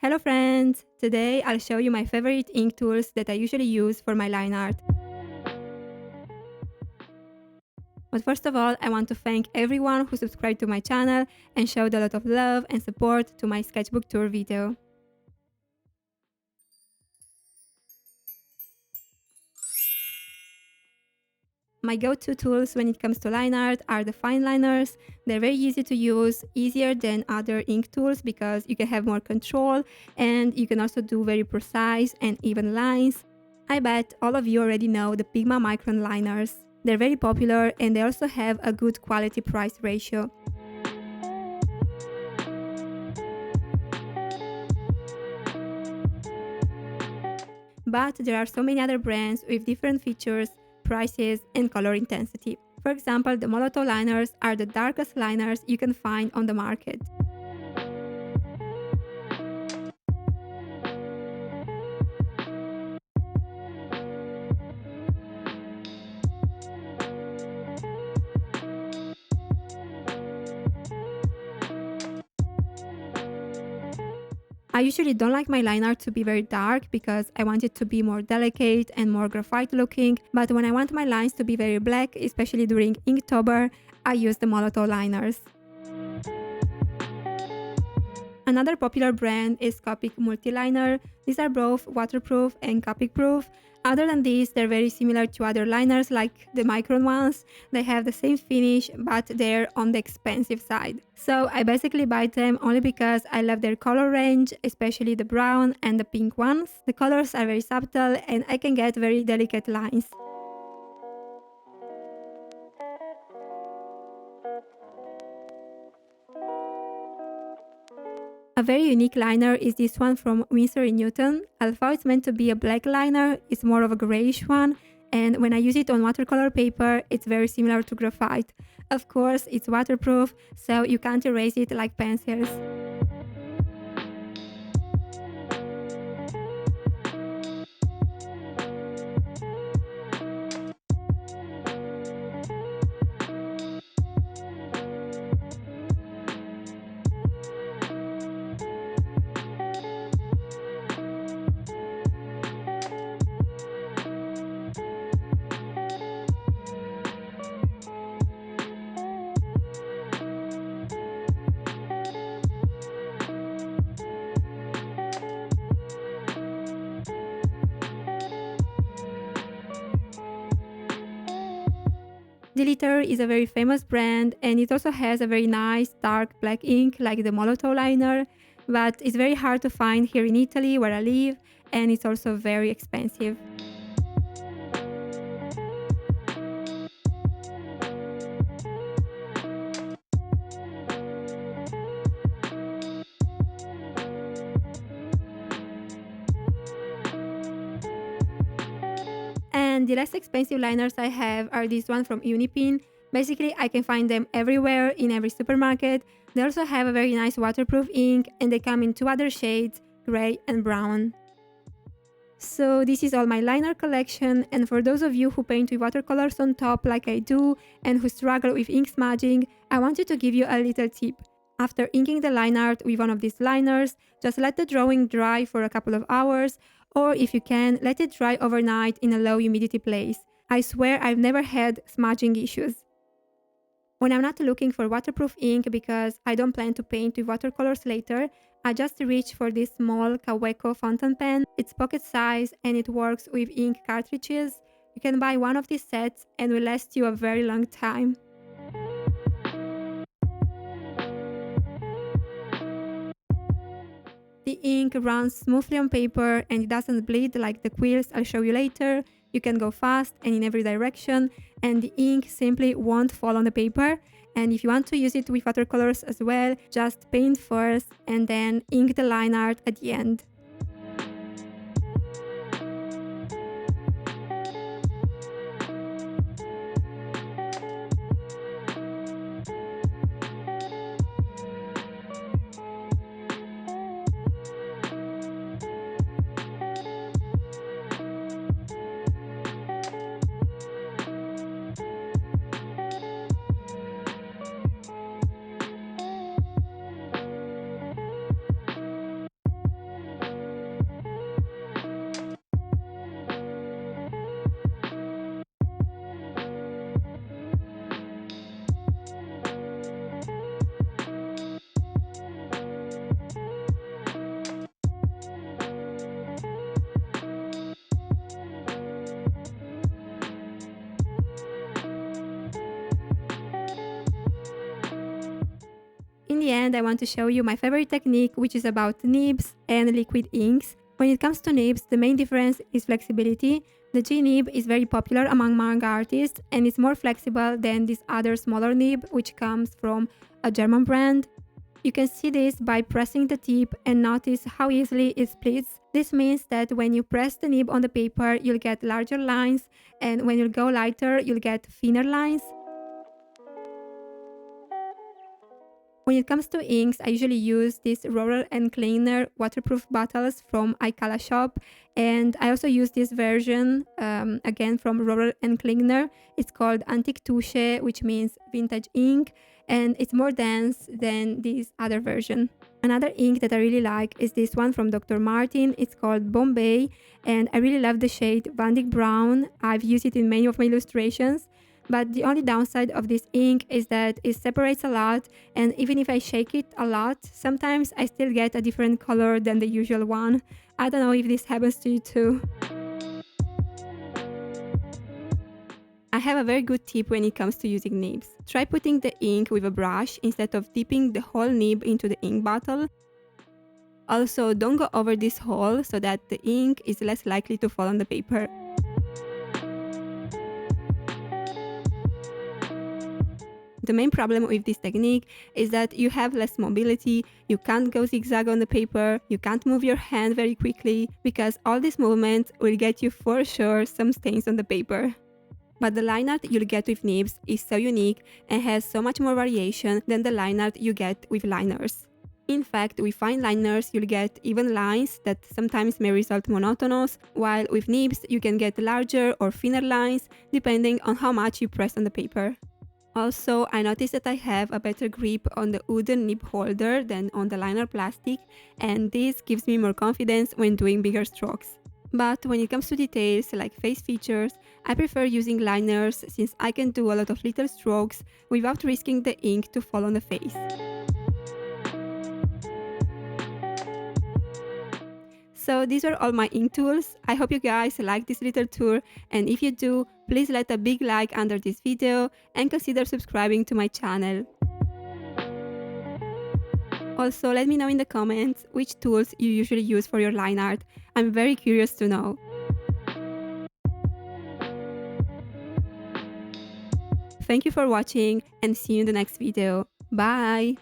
Hello friends! Today I'll show you my favorite ink tools that I usually use for my line art. But first of all, I want to thank everyone who subscribed to my channel and showed a lot of love and support to my sketchbook tour video. My go-to tools when it comes to line art are the fine liners. They're very easy to use, easier than other ink tools because you can have more control and you can also do very precise and even lines. I bet all of you already know the Pigma Micron liners. They're very popular and they also have a good quality-price ratio. But there are so many other brands with different features, prices, and color intensity. For example, the Molotov liners are the darkest liners you can find on the market. I usually don't like my line art to be very dark because I want it to be more delicate and more graphite looking, but when I want my lines to be very black, especially during Inktober, I use the Molotov liners. Another popular brand is Copic Multiliner. These are both waterproof and Copic proof. Other than this, they're very similar to other liners like the Micron ones. They have the same finish, but they're on the expensive side. So I basically buy them only because I love their color range, especially the brown and the pink ones. The colors are very subtle and I can get very delicate lines. A very unique liner is this one from Winsor & Newton. Although it's meant to be a black liner, it's more of a grayish one, and when I use it on watercolor paper, it's very similar to graphite. Of course, it's waterproof, so you can't erase it like pencils. Deleter is a very famous brand and it also has a very nice dark black ink like the Molotov liner, but it's very hard to find here in Italy where I live and it's also very expensive. And the less expensive liners I have are these ones from Unipin. Basically, I can find them everywhere in every supermarket. They also have a very nice waterproof ink and they come in two other shades, gray and brown. So this is all my liner collection, and for those of you who paint with watercolors on top like I do and who struggle with ink smudging, I wanted to give you a little tip. After inking the line art with one of these liners, just let the drawing dry for a couple of hours, or if you can, let it dry overnight in a low humidity place. I swear I've never had smudging issues. When I'm not looking for waterproof ink because I don't plan to paint with watercolors later, I just reach for this small Kaweco fountain pen. It's pocket size and it works with ink cartridges. You can buy one of these sets and will last you a very long time. The ink runs smoothly on paper and it doesn't bleed like the quills I'll show you later. You can go fast and in every direction and the ink simply won't fall on the paper. And if you want to use it with watercolors as well, just paint first and then ink the line art at the end. the end, I want to show you my favorite technique, which is about nibs and liquid inks. When it comes to nibs, the main difference is flexibility. The G-nib is very popular among manga artists and it's more flexible than this other smaller nib, which comes from a German brand. You can see this by pressing the tip and notice how easily it splits. This means that when you press the nib on the paper, you'll get larger lines, and when you go lighter, you'll get thinner lines. When it comes to inks, I usually use these roller and cleaner waterproof bottles from Aikala shop, and I also use this version again from roller and cleaner. It's called Antique Touche, which means vintage ink, and it's more dense than this other version. Another ink that I really like is this one from Dr. Martin. It's called Bombay, and I really love the shade Van Dyck Brown. I've used it in many of my illustrations. But the only downside of this ink is that it separates a lot, and even if I shake it a lot, sometimes I still get a different color than the usual one. I don't know if this happens to you too. I have a very good tip when it comes to using nibs. Try putting the ink with a brush instead of dipping the whole nib into the ink bottle. Also, don't go over this hole so that the ink is less likely to fall on the paper. The main problem with this technique is that you have less mobility, you can't go zigzag on the paper, you can't move your hand very quickly, because all these movements will get you for sure some stains on the paper. But the line art you'll get with nibs is so unique and has so much more variation than the line art you get with liners. In fact, with fine liners you'll get even lines that sometimes may result monotonous, while with nibs you can get larger or thinner lines depending on how much you press on the paper. Also, I noticed that I have a better grip on the wooden nib holder than on the liner plastic, and this gives me more confidence when doing bigger strokes. But when it comes to details like face features, I prefer using liners since I can do a lot of little strokes without risking the ink to fall on the face. So these are all my ink tools. I hope you guys like this little tour, and if you do, please let a big like under this video and consider subscribing to my channel. Also, let me know in the comments which tools you usually use for your line art. I'm very curious to know. Thank you for watching and see you in the next video. Bye!